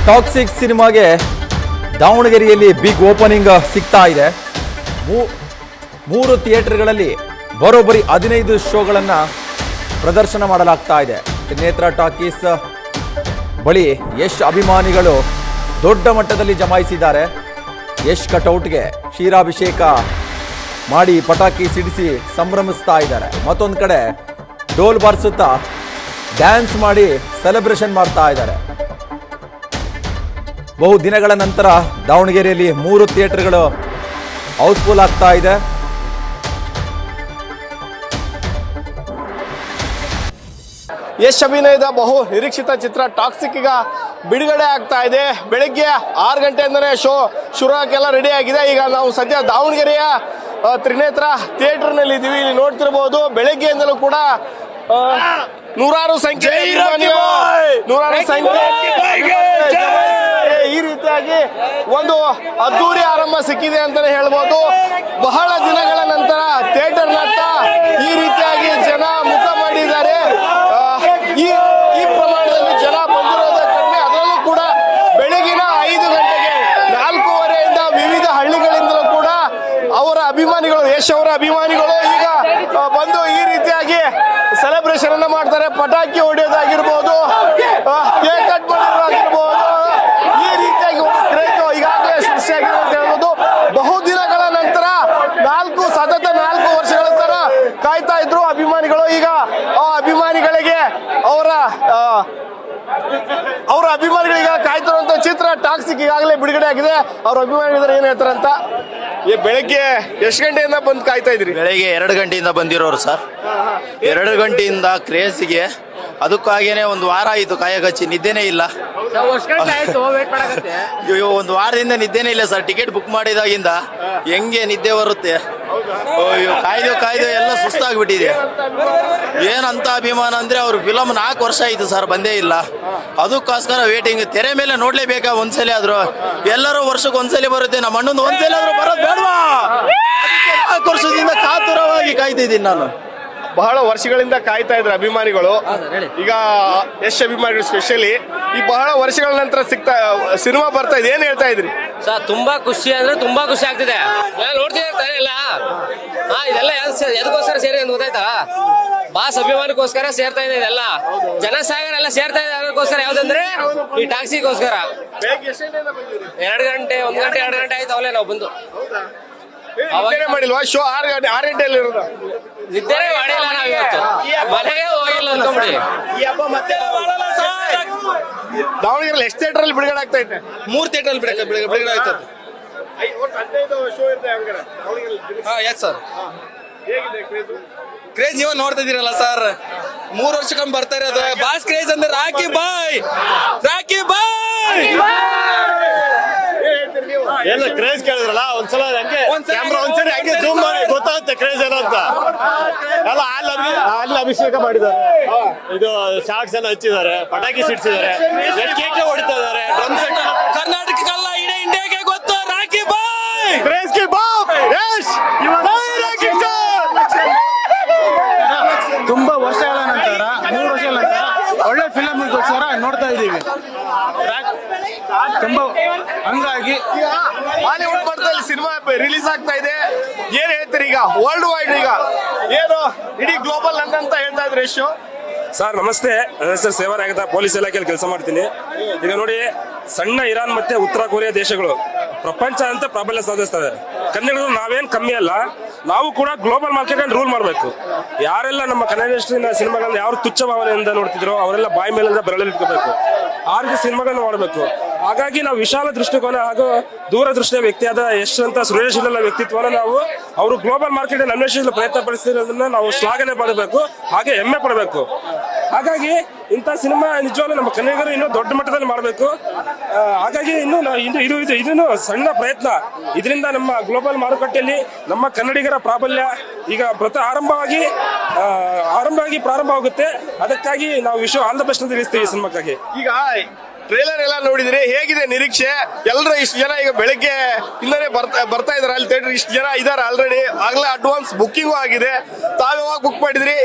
Toxic ಸಿನಿಮಾಗೆ ದಾವಣಗೆರೆಯಲ್ಲಿ big opening ಸಿಗ್ತಾ ಇದೆ. 3 ಥಿಯೇಟರ್ಗಳಲ್ಲಿ ಬರೋಬ್ಬರಿ 15 ಶೋಗಳನ್ನು ಪ್ರದರ್ಶನ ಮಾಡಲಾಗ್ತಾ ಇದೆ. ತ್ರಿನೇತ್ರ ಟಾಕೀಸ್ ಬಳಿ ಯಶ್ ಅಭಿಮಾನಿಗಳು ದೊಡ್ಡ ಮಟ್ಟದಲ್ಲಿ ಜಮಾಯಿಸಿದ್ದಾರೆ. ಯಶ್ ಕಟೌಟ್ಗೆ ಕ್ಷೀರಾಭಿಷೇಕ ಮಾಡಿ ಪಟಾಕಿ ಸಿಡಿಸಿ ಸಂಭ್ರಮಿಸ್ತಾ ಇದ್ದಾರೆ. ಮತ್ತೊಂದು ಕಡೆ ಡೋಲ್ ಬಾರಿಸುತ್ತಾ ಡ್ಯಾನ್ಸ್ ಮಾಡಿ ಸೆಲೆಬ್ರೇಷನ್ ಮಾಡ್ತಾ ಇದ್ದಾರೆ. ಬಹು ದಿನಗಳ ನಂತರ ದಾವಣಗೆರೆಯಲ್ಲಿ 3 ಥಿಯೇಟರ್ಗಳು ಹೌಸ್ಫುಲ್ ಆಗ್ತಾ ಇದೆ. ಯಶ್ ಅಭಿನಯದ ಬಹು ನಿರೀಕ್ಷಿತ ಚಿತ್ರ ಟಾಕ್ಸಿಕ್ ಈಗ ಬಿಡುಗಡೆ ಆಗ್ತಾ ಇದೆ. ಬೆಳಗ್ಗೆ 6 ಗಂಟೆಯಿಂದನೇ ಶೋ ಶುರು ಆಗೆಲ್ಲ ರೆಡಿ ಆಗಿದೆ. ಈಗ ನಾವು ಸದ್ಯ ದಾವಣಗೆರೆಯ ತ್ರಿನೇತ್ರ ಥಿಯೇಟರ್ನಲ್ಲಿ ಇದ್ದೀವಿ. ಇಲ್ಲಿ ನೋಡ್ತಿರಬಹುದು ಬೆಳಗ್ಗೆಯಿಂದಲೂ ಕೂಡ ನೂರಾರು ಸಂಖ್ಯೆ ಈ ರೀತಿಯಾಗಿ ಒಂದು ಅದ್ದೂರಿ ಆರಂಭ ಸಿಕ್ಕಿದೆ ಅಂತಾನೆ ಹೇಳ್ಬೋದು. ಬಹಳ ದಿನಗಳ ನಂತರ ಥಿಯೇಟರ್ನತ್ತ ಈ ರೀತಿಯಾಗಿ ಜನ ಮುಖ ಮಾಡಿದ್ದಾರೆ. ಈ ಪ್ರಮಾಣದಲ್ಲಿ ಜನ ಬಂದಿರೋದೇ ಕಡಿಮೆ. ಅದರಲ್ಲೂ ಕೂಡ ಬೆಳಗಿನ 5 ಗಂಟೆಗೆ 4:15 ವಿವಿಧ ಹಳ್ಳಿಗಳಿಂದಲೂ ಕೂಡ ಅವರ ಅಭಿಮಾನಿಗಳು, ಯಶ್ ಅವರ ಅಭಿಮಾನಿಗಳು ಈಗ ಬಂದು ಈ ರೀತಿಯಾಗಿ ಸೆಲೆಬ್ರೇಷನ್ ಅನ್ನ ಮಾಡ್ತಾರೆ. ಪಟಾಕಿ ಹೊಡೆಯೋದಾಗಿರ್ಬೋದು, ಕೇಕ್ ಕಟ್ ಮಾಡೋದಾಗಿರ್ಬೋದು, ಈ ರೀತಿಯಾಗಿ ಒಂದು ಕ್ರೇಜ್ ಈಗಾಗಲೇ ಸೃಷ್ಟಿಯಾಗಿದೆ ಅಂತ ಹೇಳ್ಬೋದು. ಬಹುದಿನಗಳ ನಂತರ ಸತತ 4 ವರ್ಷಗಳ ತರ ಕಾಯ್ತಾ ಇದ್ರು ಅಭಿಮಾನಿಗಳು. ಈಗ ಆ ಅಭಿಮಾನಿಗಳಿಗೆ ಅವರ ಅಭಿಮಾನಿಗಳಿಗೆ ಕಾಯ್ತಿರುವಂತ ಚಿತ್ರ ಟಾಕ್ಸಿಕ್ ಈಗಾಗಲೇ ಬಿಡುಗಡೆ ಆಗಿದೆ. ಅವ್ರ ಅಭಿಮಾನಿಗಳು ಏನ್ ಹೇಳ್ತಾರೆ ಅಂತ. ಬೆಳಗ್ಗೆ ಎಷ್ಟು ಗಂಟೆಯಿಂದ ಬಂದು ಕಾಯ್ತಾ ಇದ್ರಿ? ಬೆಳಗ್ಗೆ 2 ಗಂಟೆಯಿಂದ ಬಂದಿರೋರು ಸರ್. 2 ಗಂಟೆಯಿಂದ ಕ್ರೇಜ್ಗೆ ಅದಕ್ಕಾಗೇನೆ 1 ವಾರ ಆಯಿತು ಕಾಯಕಚ್ಚಿ, ನಿದ್ದೆನೇ ಇಲ್ಲ. 1 ವಾರದಿಂದ ನಿದ್ದೆನೇ ಇಲ್ಲ ಸರ್. ಟಿಕೆಟ್ ಬುಕ್ ಮಾಡಿದಾಗಿಂದ ಹೆಂಗೆ ನಿದ್ದೆ ಬರುತ್ತೆ? ಅಯ್ಯೋ, ಕಾಯ್ದು ಎಲ್ಲ ಸುಸ್ತಾಗ್ಬಿಟ್ಟಿದೆ. ಏನಂತ ಅಭಿಮಾನ ಅಂದ್ರೆ ಅವ್ರ ಫಿಲಮ್ 4 ವರ್ಷ ಆಯ್ತು ಸರ್, ಬಂದೇ ಇಲ್ಲ. ಅದಕ್ಕೋಸ್ಕರ ವೇಟಿಂಗ್. ತೆರೆ ಮೇಲೆ ನೋಡ್ಲೇಬೇಕಾ ಒಂದ್ಸಲಿ ಆದ್ರೂ? ಎಲ್ಲರೂ ವರ್ಷಕ್ಕೆ ಒಂದ್ಸಲಿ ಬರುತ್ತೆ. ನಮ್ಮ ಅಣ್ಣಂದು ಒಂದ್ಸಲಿ ಆದ್ರೂ ಬರೋದು ಬೇಡವಾ? 4 ವರ್ಷದಿಂದ ಕಾತುರವಾಗಿ ಕಾಯ್ತಿದ್ದೀನಿ ನಾನು. ಬಹಳ ವರ್ಷಗಳಿಂದ ಕಾಯ್ತಾ ಇದ್ರು ಅಭಿಮಾನಿಗಳು. ಈಗ ಯಶ್ ಅಭಿಮಾನಿಗಳು ಸ್ಪೆಷಲಿ ಈ ಬಹಳ ವರ್ಷಗಳ ನಂತರ ಸಿನಿಮಾ ಬರ್ತಾ ಇದೆ. ಏನ್ ಹೇಳ್ತಾ ಇದ್ರಿ ಸರ್? ತುಂಬಾ ಖುಷಿ ಅಂದ್ರೆ ತುಂಬಾ ಖುಷಿ ಆಗ್ತಿದೆ. ನೋಡ್ತಿರ್ತಾರೆ ಇಲ್ಲ, ಇದೆಲ್ಲ ಎದಕ್ಕೋಸ್ಕರ ಸೇರಿ ಅಂತ ಗೊತ್ತಾಯ್ತಾ? ಬಾಸ್ ಅಭಿಮಾನಕ್ಕೋಸ್ಕರ ಸೇರ್ತಾ ಇದೆ. ಇದೆಲ್ಲ ಜನಸಾಗರ ಎಲ್ಲ ಸೇರ್ತಾ ಇದೆ. ಅದಕ್ಕೋಸ್ಕರ ಯಾವ್ದಂದ್ರೆ ಈ ಟ್ಯಾಕ್ಸಿಗೋಸ್ಕರ. 2 ಗಂಟೆ 1 ಗಂಟೆ 2 ಗಂಟೆ ಆಯ್ತು ಅವಲೇ ನಾವು ಬಂದು. ಮಾಡಿಲ್ವಾ ಶೋ? 6 ಗಂಟೆಯಲ್ಲಿ ಇರೋದು. ನಿದ್ದೆ ಮಾಡಿಲ್ಲ ನಾವು ಇವತ್ತು, ಮನೆಗೆ ಹೋಗಿಲ್ಲ ಅನ್ಕೊಂಬಿಡಿ. ದಾವಣಗೆರೆ ಎಷ್ಟು ಥಿಯೇಟರ್ ಅಲ್ಲಿ ಬಿಡುಗಡೆ ಆಗ್ತಾ ಇದೆ? 3 ಥಿಯೇಟರ್ ಅಲ್ಲಿ ಬಿಡುಗಡೆ ಆಗ್ತದೆ. Yes sir. ಕ್ರೇಜ್ ನೀವು ನೋಡ್ತಾ ಇದೀರಲ್ಲ ಸರ್, 3 ವರ್ಷಕ್ಕೊಮ್ಮೆ ಬರ್ತಾ ಇರೋದು. ಬಾಸ್ ಕ್ರೇಜ್ ಅಂದ್ರೆ ರಾಕಿ ಬಾಯ್. ಎಲ್ಲ ಕ್ರೇಜ್ ಕೇಳಿದ್ರಲ್ಲ, ಒಂದ್ಸಲ ಹಂಗೆ ಕ್ಯಾಮ್ರಾ ಒಂದ್ಸರಿ ಹಂಗೆ ಜೂಮ್ ಮಾಡಿ ಗೊತ್ತಾಗುತ್ತೆ ಕ್ರೇಜ್ ಏನೋ ಅಂತ. ಎಲ್ಲ ಅಲ್ಲಿ ಅಭಿಷೇಕ ಮಾಡಿದ್ದಾರೆ, ಇದು ಶಾಕ್ಸ್ ಎಲ್ಲ ಹಚ್ಚಿದ್ದಾರೆ, ಪಟಾಕಿ ಸಿಡಿಸಿದ್ದಾರೆ, ಕೇಕ್ ಹೊಡಿತಾ ಇದ್ದಾರೆ, ಡ್ರಮ್ ಸೆಟ್. ಕರ್ನಾಟಕಕ್ಕಲ್ಲ ಇಡೀ ಇಂಡಿಯಾಗೆ ಗೊತ್ತು ರಾಕಿ ಬಾಯ್. ಕ್ರೇಜ್ ಕಿ ಬಾಪ್ ಯಶ್. ತುಂಬಾ ವರ್ಷಗಳ ನಂತರ 3 ವರ್ಷಗಳ ನಂತರ ಒಳ್ಳೆ ಫಿಲಮ್ಗೋಸ್ಕರ ನೋಡ್ತಾ ಇದ್ದೀವಿ. ತುಂಬಾ ಹಂಗಾಗಿ ಹಾಲಿವುಡ್ ಮಟ್ಟದಲ್ಲಿ ಸಿನಿಮಾ ರಿಲೀಸ್ ಆಗ್ತಾ ಇದೆ. ಏನ್ ಹೇಳ್ತೀರಿ ಈಗ ವರ್ಲ್ಡ್ ವೈಡ್? ಈಗ ಏನು ಇಡೀ ಗ್ಲೋಬಲ್ ಅಂತ ಹೇಳ್ತಾ ಇದ್ರೆ ಯಶ್ ಸರ್. ನಮಸ್ತೆ, ನನ್ನ ಹೆಸರು ಸೇವಾನಾಯಕ, ಪೊಲೀಸ್ ಇಲಾಖೆಯಲ್ಲಿ ಕೆಲಸ ಮಾಡ್ತೀನಿ. ಈಗ ನೋಡಿ, ಸಣ್ಣ ಇರಾನ್ ಮತ್ತೆ ಉತ್ತರ ಕೊರಿಯಾ ದೇಶಗಳು ಪ್ರಪಂಚ ಅಂತ ಪ್ರಾಬಲ್ಯ ಸಾಧಿಸ್ತವೆ. ಕನ್ನಡಿಗರು ನಾವೇನ್ ಕಮ್ಮಿ ಅಲ್ಲ, ನಾವು ಕೂಡ ಗ್ಲೋಬಲ್ ಮಾರ್ಕೆಟ್ ಅನ್ನು ರೂಲ್ ಮಾಡಬೇಕು. ಯಾರೆಲ್ಲ ನಮ್ಮ ಕನ್ನಡ ಇಂಡಸ್ಟ್ರಿನ ಸಿನಿಮಾಗಳನ್ನ ಯಾರು ತುಚ್ಛ ಭಾವನೆಯಿಂದ ನೋಡ್ತಿದ್ರು ಅವರೆಲ್ಲ ಬಾಯಿ ಮೇಲಿಂದ ಬೆರಳಿಟ್ಕೋಬೇಕು. ಆ ರೀತಿ ಸಿನಿಮಾಗಳನ್ನ ಮಾಡಬೇಕು. ಹಾಗಾಗಿ ನಾವು ವಿಶಾಲ ದೃಷ್ಟಿಕೋನ ಹಾಗೂ ದೂರದೃಷ್ಟಿಯ ವ್ಯಕ್ತಿಯಾದ ಯಶ್ ಅಂತ ಸೃಜನಶೀಲ ವ್ಯಕ್ತಿತ್ವನ ನಾವು ಅವರು ಗ್ಲೋಬಲ್ ಮಾರ್ಕೆಟ್ ಅನ್ವೇಷಿಸಲು ಪ್ರಯತ್ನ ಪಡಿಸಿರೋದನ್ನ ನಾವು ಶ್ಲಾಘನೆ ಮಾಡಬೇಕು, ಹಾಗೆ ಹೆಮ್ಮೆ ಪಡಬೇಕು. ಹಾಗಾಗಿ ಇಂಥ ಸಿನಿಮಾ ನಿಜವಾಗ್ಲೂ ನಮ್ಮ ಕನ್ನಡಿಗರು ಇನ್ನೂ ದೊಡ್ಡ ಮಟ್ಟದಲ್ಲಿ ಮಾಡಬೇಕು. ಹಾಗಾಗಿ ಇದನ್ನು ಸಣ್ಣ ಪ್ರಯತ್ನ. ಇದರಿಂದ ನಮ್ಮ ಗ್ಲೋಬಲ್ ಮಾರುಕಟ್ಟೆಯಲ್ಲಿ ನಮ್ಮ ಕನ್ನಡಿಗರ ಪ್ರಾಬಲ್ಯ ಈಗ ಪ್ರಾರಂಭವಾಗುತ್ತೆ. ಅದಕ್ಕಾಗಿ ನಾವು ಆಲ್ ದ ಬೆಸ್ಟ್ ಅಂತ ತಿಳಿಸ್ತೀವಿ ಈ ಸಿನಿಮಾಕ್ಕಾಗಿ. ಈಗ ಟ್ರೇಲರ್ ಎಲ್ಲ ನೋಡಿದ್ರಿ, ಹೇಗಿದೆ ನಿರೀಕ್ಷೆ? ಎಲ್ಲರೂ ಇಷ್ಟು ಜನ ಈಗ ಬೆಳಗ್ಗೆ ಇಂದನೇ ಬರ್ತಾ ಇದಾರೆ ಅಲ್ಲಿ ಥಿಯೇಟರ್. ಇಷ್ಟು ಜನ ಇದಾರೆ ಆಲ್ರೆಡಿ, ಆಗ್ಲೇ ಅಡ್ವಾನ್ಸ್ ಬುಕ್ಕಿಂಗ್ ಆಗಿದೆ. ತಾವ್ ಯಾವಾಗ ಬುಕ್ ಮಾಡಿದ್ರಿ?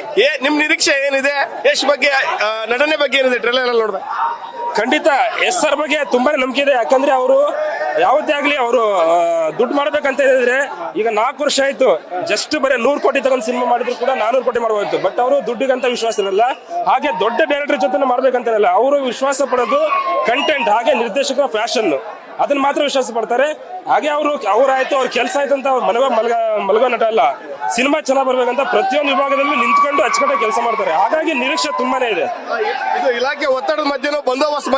ನಿಮ್ ನಿರೀಕ್ಷೆ ಏನಿದೆ? ಯಶ್ ಬಗ್ಗೆ, ನಟನೆ ಬಗ್ಗೆ ಏನಿದೆ ಟ್ರೇಲರ್ ಅಲ್ಲಿ ನೋಡಿದ್ರೆ? ಖಂಡಿತ ಎಸ್ ಸರ್ ಬಗ್ಗೆ ತುಂಬಾನೇ ನಂಬಿಕೆ ಇದೆ. ಯಾಕಂದ್ರೆ ಅವರು ಯಾವತ್ತೇ ಆಗ್ಲಿ ಅವರು ದುಡ್ಡು ಮಾಡ್ಬೇಕಂತ ಹೇಳಿದ್ರೆ ಈಗ 4 ವರ್ಷ ಆಯ್ತು, ಜಸ್ಟ್ ಬರೀ 100 ಕೋಟಿ ತಗೊಂಡು ಸಿನಿಮಾ ಮಾಡಿದ್ರು ಕೂಡ 400 ಕೋಟಿ ಮಾಡಬಹುದು. ಬಟ್ ಅವರು ದುಡ್ಡಿಗಂತ ವಿಶ್ವಾಸ ಇರಲ್ಲ. ಹಾಗೆ ದೊಡ್ಡ ಡೈರೆಕ್ಟರ್ ಜೊತೆ ಮಾಡ್ಬೇಕಂತ ಇರಲ್ಲ. ಅವರು ವಿಶ್ವಾಸ ಪಡೋದು ಕಂಟೆಂಟ್ ಹಾಗೆ ನಿರ್ದೇಶಕರ ಫ್ಯಾಷನ್, ಅದನ್ನ ಮಾತ್ರ ವಿಶ್ವಾಸ ಪಡ್ತಾರೆ. ಹಾಗೆ ಅವ್ರಾಯ್ತು ಅವ್ರ ಕೆಲಸ ಆಯ್ತು ಅಂತ ಅವ್ರು ಮಲಗೋ ನಟ ಅಲ್ಲ. ಸಿನಿಮಾ ಚೆನ್ನಾಗಿ ಬರ್ಬೇಕಂತ ಪ್ರತಿಯೊಂದು ವಿಭಾಗದಲ್ಲೂ ನಿಂತ್ಕೊಂಡು ಅಚ್ಚುಕಟ್ಟಾಗಿ ಕೆಲಸ ಮಾಡ್ತಾರೆ. ಹಾಗಾಗಿ ನಿರೀಕ್ಷೆ ತುಂಬಾನೇ ಇದೆ. ಇದು ಇಲಾಖೆ ಒತ್ತಡದ ಮಧ್ಯನೂ ಬಂದೋಬಸ್ತ್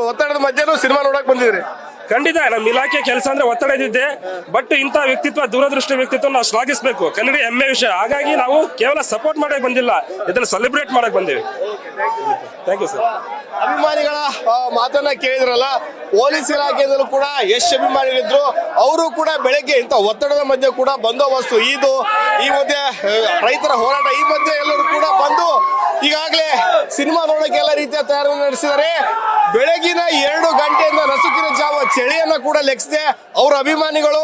ಒತ್ತಡದ ಮಧ್ಯನೂ ಸಿನಿಮಾ ನೋಡಕ್ ಬಂದಿದ್ರಿ. ಖಂಡಿತ ನಮ್ಮ ಇಲಾಖೆ ಕೆಲಸ ಅಂದ್ರೆ ಒತ್ತಡ ಇದ್ದಿದ್ದೆ. ಬಟ್ ಇಂಥ ವ್ಯಕ್ತಿತ್ವ, ದೂರದೃಷ್ಟಿ ವ್ಯಕ್ತಿತ್ವ ನಾವು ಶ್ಲಾಘಿಸಬೇಕು. ಕನ್ನಡ ಹೆಮ್ಮೆ ವಿಷಯ. ಹಾಗಾಗಿ ನಾವು ಕೇವಲ ಸಪೋರ್ಟ್ ಮಾಡಕ್ ಬಂದಿಲ್ಲ, ಇದನ್ನ ಸೆಲೆಬ್ರೇಟ್ ಮಾಡಕ್ ಬಂದಿವಿ. Thank you sir. ಅಭಿಮಾನಿಗಳ ಮಾತನ್ನ ಕೇಳಿದ್ರಲ್ಲ, ಪೊಲೀಸ್ ಇಲಾಖೆಯಲ್ಲೂ ಕೂಡ ಎಷ್ಟು ಅಭಿಮಾನಿಗಳಿದ್ರು. ಅವರು ಕೂಡ ಬೆಳಗ್ಗೆ ಇಂಥ ಒತ್ತಡದ ಮಧ್ಯೆ ಕೂಡ ಬಂದೋಬಸ್ತು, ಈ ಮಧ್ಯೆ ರೈತರ ಹೋರಾಟ, ಈ ಮಧ್ಯೆ ಎಲ್ಲರೂ ಕೂಡ ಬಂದು ಈಗಾಗಲೇ ಸಿನಿಮಾ ನೋಡಕ್ಕೆ ಎಲ್ಲ ರೀತಿಯ ತಯಾರಿ ನಡೆಸಿದ್ದಾರೆ. ಬೆಳಗಿನ 2 ಗಂಟೆಯಿಂದ ನಸುಕಿನ ಜಾವ ಚಳಿಯನ್ನ ಕೂಡ ಲೆಕ್ಕಿಸದೆ ಅವರ ಅಭಿಮಾನಿಗಳು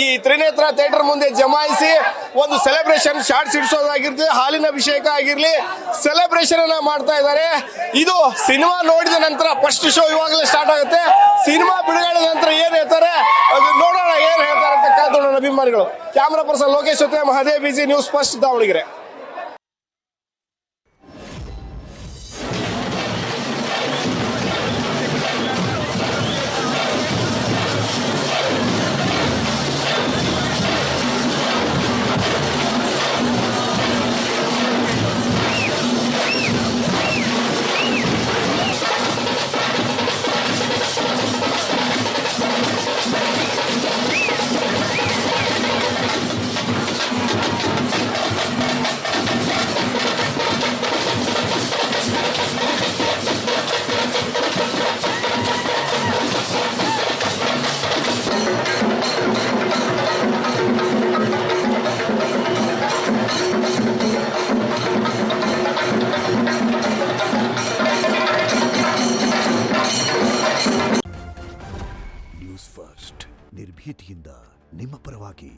ಈ ತ್ರಿನೇತ್ರ ಥಿಯೇಟರ್ ಮುಂದೆ ಜಮಾಯಿಸಿ ಒಂದು ಸೆಲೆಬ್ರೇಷನ್ ಶಾರ್ಟ್ಸ್ ಇಡಿಸೋದಾಗಿರ್ಲಿ, ಹಾಲಿನ ಅಭಿಷೇಕ ಆಗಿರ್ಲಿ, ಸೆಲೆಬ್ರೇಷನ್ ಅನ್ನ ಮಾಡ್ತಾ ಇದ್ದಾರೆ. ಇದು ಸಿನಿಮಾ ನೋಡಿದ ನಂತರ ಫಸ್ಟ್ ಶೋ ಇವಾಗಲೇ ಸ್ಟಾರ್ಟ್ ಆಗುತ್ತೆ. ಸಿನಿಮಾ ಬಿಡುಗಡೆ ನಂತರ ಏನ್ ಹೇಳ್ತಾರೆ ನೋಡೋಣ, ಏನ್ ಹೇಳ್ತಾರೆ ಅಂತ ಕಾದೋಣ ಅಭಿಮಾನಿಗಳು. ಕ್ಯಾಮರಾ ಪರ್ಸನ್ ಲೋಕೇಶ್ ಜೊತೆ Mahadev, BG news first, Davanagere. News first ನಿರ್ಭೀತಿಯಿಂದ ನಿಮ್ಮ ಪರವಾಗಿ.